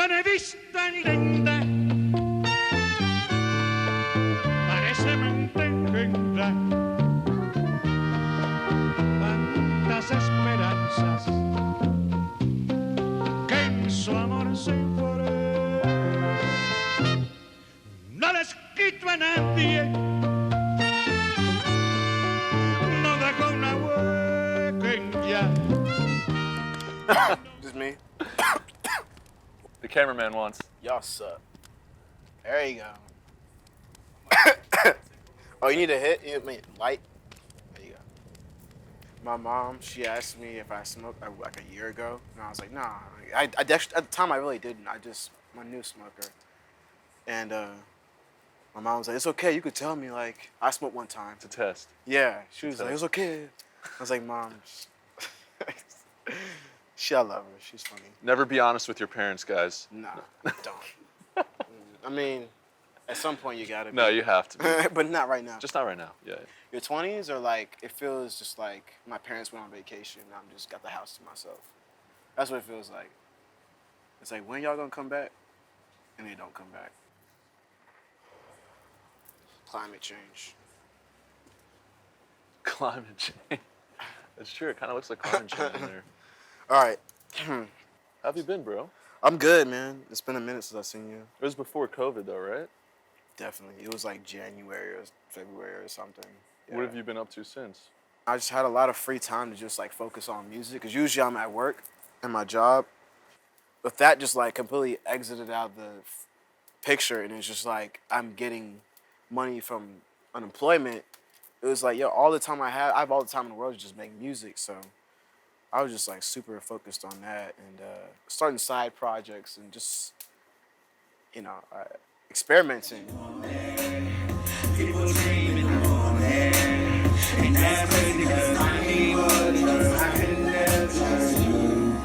no he visto en lenta, parece mantequilla, tantas esperanzas que en su amor se fueron. No les quito a nadie, no dejo una huella. Just me. The cameraman wants. Y'all suck. There you go. Oh, you need a hit? You mean light? There you go. My mom, she asked me if I smoked like a year ago, and I was like, nah. I at the time I really didn't. I'm a new smoker, and my mom was like, it's okay. You could tell me like I smoked one time. To test. Yeah, she was like, it's okay. I was like, Mom. I love her. She's funny. Never be honest with your parents, guys. Nah, don't. I mean, at some point you gotta be. No, you have to be. But not right now. Just not right now. Yeah. Your 20s are like, it feels just like my parents went on vacation and I'm just got the house to myself. That's what it feels like. It's like, when y'all gonna come back? And they don't come back. Climate change. Climate change. That's true. It kind of looks like climate change in there. All right. How have you been, bro? I'm good, man. It's been a minute since I've seen you. It was before COVID, though, right? Definitely. It was like January or February or something. Yeah. What have you been up to since? I just had a lot of free time to just like focus on music, because usually I'm at work and my job. But that just like completely exited out of the picture, and it's just like I'm getting money from unemployment. It was like, yo, all the time I have all the time in the world to just make music. So I was just like super focused on that, and starting side projects and just, experimenting. People dream in the morning, and that's crazy because my people I can never trust you.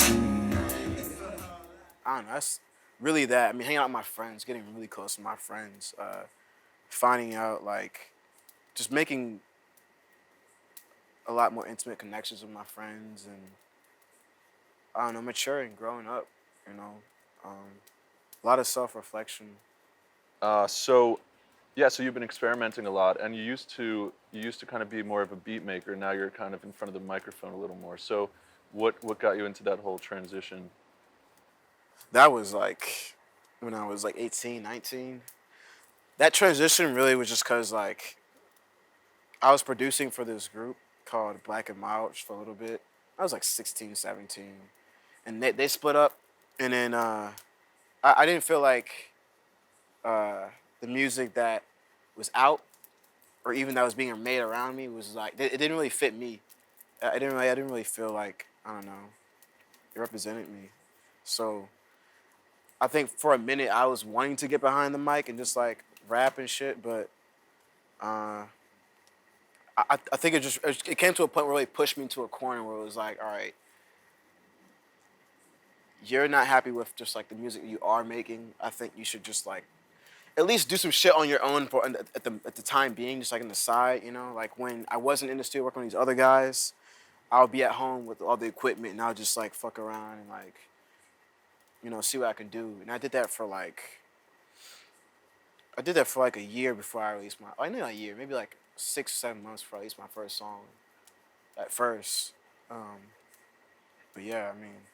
I don't know, that's really that. I mean, hanging out with my friends, getting really close to my friends, finding out, like, just making a lot more intimate connections with my friends, and I don't know, maturing, growing up, a lot of self-reflection. So you've been experimenting a lot, and you used to kind of be more of a beat maker. Now you're kind of in front of the microphone a little more. So what got you into that whole transition? That was like when I was like 18, 19. That transition really was just because like I was producing for this group called Black and Mild for a little bit. I was like 16, 17. And they split up, and then I didn't feel like the music that was out or even that was being made around me was like, it didn't really fit me. I didn't really feel like, I don't know, it represented me. So I think for a minute I was wanting to get behind the mic and just like rap and shit, but I think it came to a point where it really pushed me into a corner where it was like, all right, you're not happy with just like the music you are making. I think you should just like at least do some shit on your own at the time being, just like on the side, Like when I wasn't in the studio working on these other guys, I would be at home with all the equipment and I would just like fuck around and like, see what I can do. And I did that for like a year before I released not a year, maybe like 6 or 7 months before I released my first song. At first, but yeah, I mean,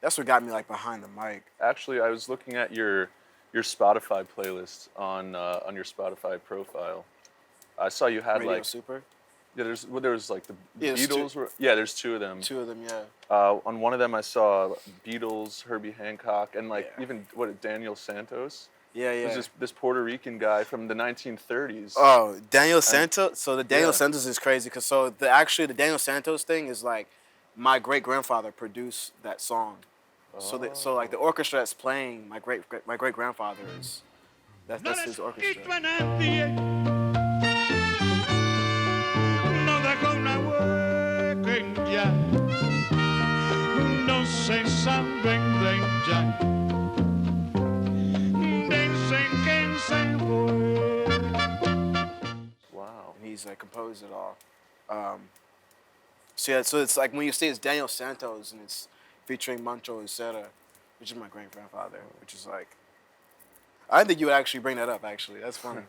that's what got me like behind the mic. Actually, I was looking at your Spotify playlist on your Spotify profile. I saw you had Radio like Super. Yeah, there was like the Yeah, Beatles were. Yeah, there's two of them. Two of them, yeah. On one of them, I saw Beatles, Herbie Hancock, and like Yeah. even Daniel Santos. Yeah, yeah. There's this Puerto Rican guy from the 1930s. Oh, Daniel Santos. So the Daniel Yeah. Santos is crazy because the Daniel Santos thing is like my great grandfather produced that song. So like the orchestra that's playing my great grandfather is that's his orchestra. No dejo una huella, no se saben de ella, dicen que se fue. Wow. And he's like composed it all. So it's like when you see it's Daniel Santos and it's featuring Mancho, etc. which is my great grandfather, which is like, I didn't think you would actually bring that up. Actually, that's funny.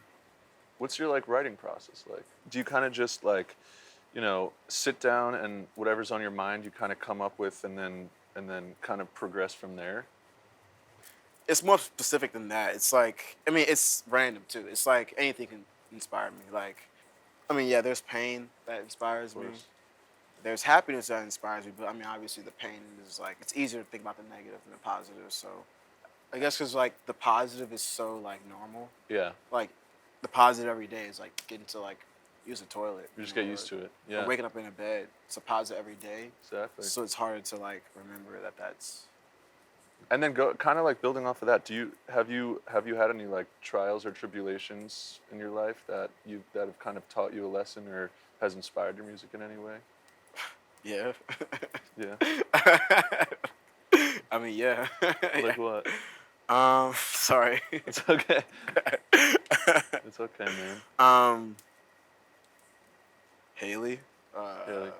What's your like writing process like? Do you kind of just like, sit down and whatever's on your mind you kind of come up with and then kind of progress from there? It's more specific than that. It's like, I mean, it's random too. It's like anything can inspire me. Like, I mean, yeah, there's pain that inspires me. There's happiness that inspires me, but I mean, obviously the pain is like, it's easier to think about the negative than the positive. So I guess because like the positive is so like normal. Yeah. Like the positive every day is like getting to like use the toilet. You just get used to it. Yeah. Or waking up in a bed. It's a positive every day. Exactly. So it's harder to like remember that that's. And then go kind of like building off of that. Have you had any like trials or tribulations in your life that have kind of taught you a lesson or has inspired your music in any way? Yeah. Yeah. I mean, yeah. Like what? Sorry. It's okay. It's okay, man. Haley. Haley.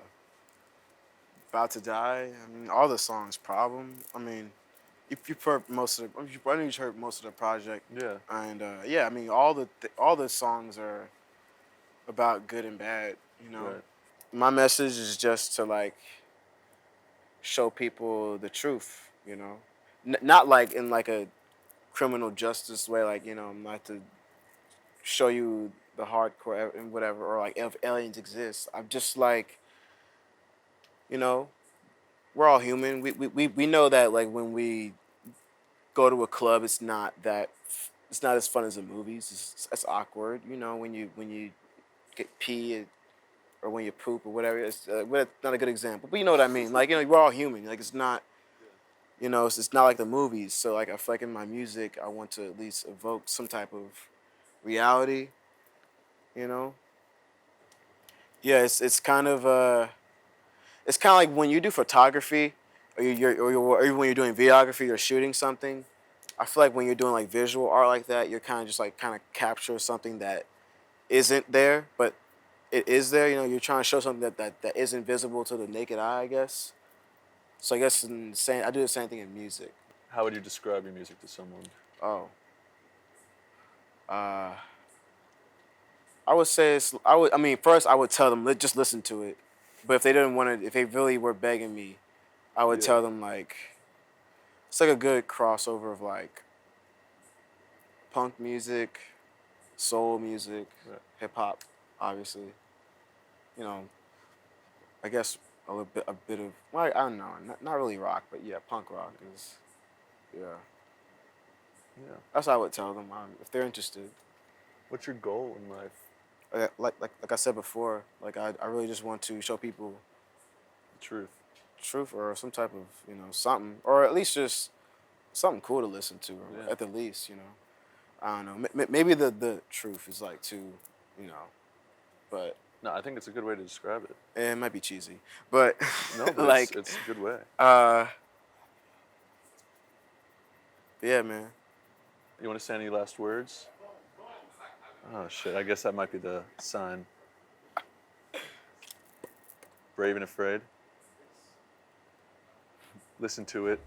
About to Die. I mean, all the songs. Problem. I mean, you've heard most of the. I know you've heard most of the project. Yeah. And yeah, I mean, all the songs are about good and bad. You know. Right. My message is just to like show people the truth. You know, not like in like a criminal justice way. Like, not to show you the hardcore and whatever, or like if aliens exist. I'm just like, we're all human. We know that like when we go to a club, it's not as fun as the movies. It's awkward, when you get pee or when you poop or whatever. It's not a good example, but you know what I mean. Like, we're all human. Like, it's not, it's not like the movies. So like I feel like in my music, I want to at least evoke some type of reality. Yeah, it's kind of like when you do photography, or or when you're doing videography or shooting something. I feel like when you're doing like visual art like that, you're kind of just like capture something that isn't there, but it is there. You're trying to show something that isn't visible to the naked eye, I guess. So I guess I do the same thing in music. How would you describe your music to someone? Oh. I would say first I would tell them, just listen to it. But if they didn't want to, if they really were begging me, I would tell them like, it's like a good crossover of like punk music, soul music, hip hop, obviously. I guess a bit of, well, I don't know, not really rock, but yeah, punk rock is, yeah. That's what I would tell them if they're interested. What's your goal in life? Like I said before, like I really just want to show people the truth or some type of something, or at least just something cool to listen to, at the least. I don't know. Maybe the truth is like too, but no, I think it's a good way to describe it. It might be cheesy, but no, but like it's a good way. Yeah, man. You want to say any last words? Oh shit! I guess that might be the sign. Brave and Afraid. Listen to it.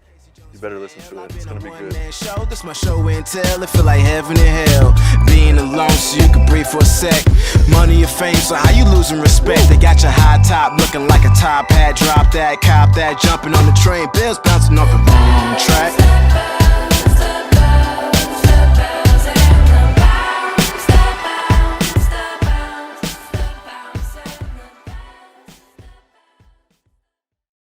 You better listen to it. It's gonna be good. This my show and tell. It feel like heaven and hell. Being alone so you can breathe for a sec. Money or fame, so how you losing respect? They got your high top looking like a top hat. Drop that, cop that, jumping on the train. Bills bouncing off the wrong track.